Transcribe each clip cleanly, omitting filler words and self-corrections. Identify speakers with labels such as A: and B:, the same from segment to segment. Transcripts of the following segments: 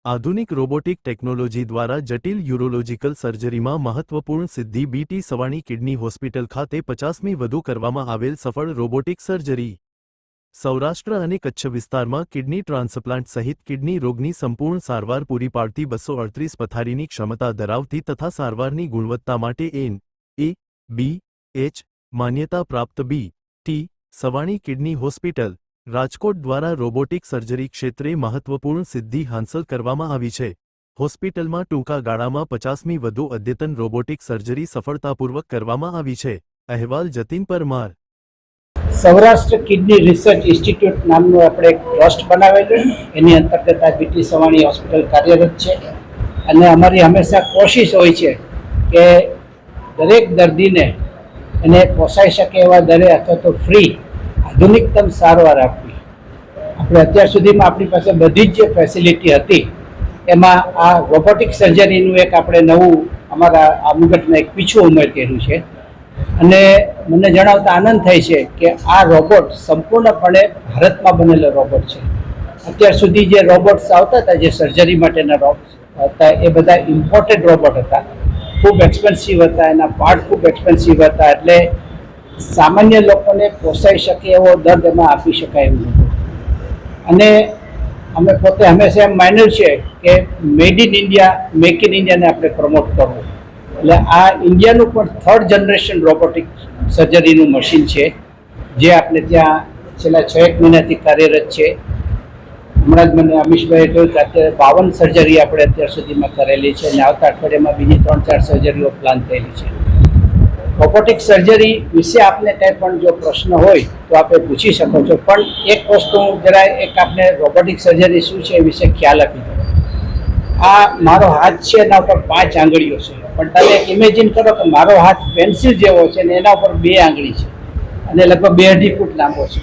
A: આધુનિક robotic technology દ્વારા જટિલ યુરોલોજિકલ સર્જરીમાં મહત્વપૂર્ણ સિદ્ધિ બીટી સવાણી કિડની હોસ્પિટલ ખાતે 50મી વધુ કરવામાં આવેલ સફળ રોબોટિક સર્જરી। સૌરાષ્ટ્ર અને કચ્છ વિસ્તારમાં કિડની ટ્રાન્સપ્લાન્ટ સહિત કિડની રોગની સંપૂર્ણ સારવાર પૂરી પાડતી 238 પથારીની ક્ષમતા ધરાવતી તથા સારવારની ગુણવત્તા માટે NABH માન્યતા પ્રાપ્ત BT Savani kidney hospital Rajkot દ્વારા રોબોટિક સર્જરી ક્ષેત્રે મહત્વપૂર્ણ સિદ્ધિ હાંસલ કરવામાં આવી છે। હોસ્પિટલમાં ટૂંકા ગાળામાં 50મી વધુ અદ્યતન રોબોટિક સર્જરી સફળતાપૂર્વક કરવામાં આવી છે। અહેવાલ Jatin Parmar.
B: Saurashtra kidney research institute નામનું આપણે એક ટ્રસ્ટ બનાવેલું, એની અંતર્ગત આ બીટી સવાણી હોસ્પિટલ કાર્યરત છે અને અમારી હંમેશા કોશિશ હોય છે કે દરેક દર્દીને એને પોસાઈ શકે એવા દરે અથવા તો ફ્રી આધુનિકતમ સારવાર આપવી। આપણે અત્યાર સુધીમાં આપણી પાસે બધી જ જે ફેસિલિટી હતી એમાં આ રોબોટિક સર્જરીનું એક આપણે નવું અમારા આ મુગટમાં એક પીછું ઉમેર કર્યું છે અને મને જણાવતા આનંદ થાય છે કે આ રોબોટ સંપૂર્ણપણે ભારતમાં બનેલો રોબોટ છે। અત્યાર સુધી જે રોબોટ્સ આવતા હતા, જે સર્જરી માટેના રોબોટ્સ હતા, એ બધા ઇમ્પોર્ટેડ રોબોટ હતા, ખૂબ એક્સપેન્સિવ હતા, એના પાર્ટ ખૂબ એક્સપેન્સિવ હતા, એટલે સામાન્ય લોકોને પોસાઈ શકે એવો દર્દ એમાં આપી શકાય એવું હતું। અને અમે પોતે હંમેશા એમ માન્યું છે કે made in India, make in ઇન્ડિયાને આપણે પ્રમોટ કરવું, એટલે આ ઇન્ડિયાનું પણ 3rd જનરેશન રોબોટિક સર્જરીનું મશીન છે જે આપણે ત્યાં છેલ્લા 6 મહિનાથી કાર્યરત છે। હમણાં જ મને અમીશભાઈએ કહ્યું કે અત્યારે 52 સર્જરી આપણે અત્યાર સુધીમાં કરેલી છે અને આવતા અઠવાડિયામાં બીજી 3-4 સર્જરીઓ પ્લાન થયેલી છે। રોબોટિક સર્જરી વિશે આપને કંઈ પણ જો પ્રશ્ન હોય તો આપણે પૂછી શકો છો, પણ એક વસ્તુ જરા એક આપને રોબોટિક સર્જરી શું છે એ વિશે ખ્યાલ આપી દો। આ મારો હાથ છે, એના ઉપર 5 આંગળીઓ છે, પણ તમે એક ઇમેજિન કરો કે મારો હાથ પેન્સિલ જેવો છે અને એના ઉપર 2 આંગળી છે અને લગભગ 2.5 ફૂટ લાંબો છે।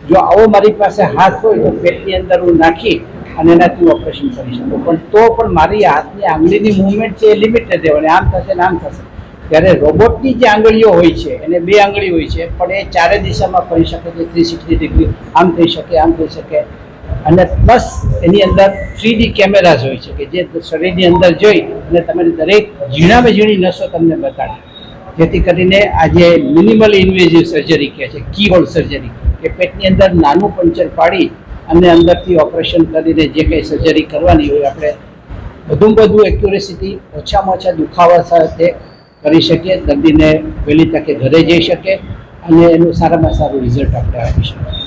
B: જો આવો મારી પાસે હાથ હોય તો પેટની અંદર હું નાખી અને એનાથી હું ઓપરેશન કરી શકું, પણ તો પણ મારી હાથની આંગળીની મૂવમેન્ટ છે એ લિમિટેડ રહેવાની, આમ થશે ને આમ થશે। ત્યારે રોબોટની જે આંગળીઓ હોય છે એને 2 આંગળી હોય છે, પણ એ 4 દિશામાં ફરી શકે છે, 360 ડિગ્રી આમ થઈ શકે, આમ થઈ શકે, અને પ્લસ એની અંદર 3D કેમેરાઝ હોય છે કે જે શરીરની અંદર જોઈ અને તમારી દરેક ઝીણામાં ઝીણી નસો તમને બતાડે, જેથી કરીને આ જે મિનિમલ ઇન્વેઝિવ સર્જરી કહે છે, કીહોલ સર્જરી, કે પેટની અંદર નાનું પંચર પાડી અને અંદરથી ઓપરેશન કરીને જે કંઈ સર્જરી કરવાની હોય આપણે વધુમાં વધુ એક્યુરેસીથી ઓછામાં ઓછા દુખાવા સાથે કરી શકીએ, દર્દીને વહેલી તકે ઘરે જઈ શકે અને એનું સારામાં સારું રિઝલ્ટ આપણે આપી શકીએ।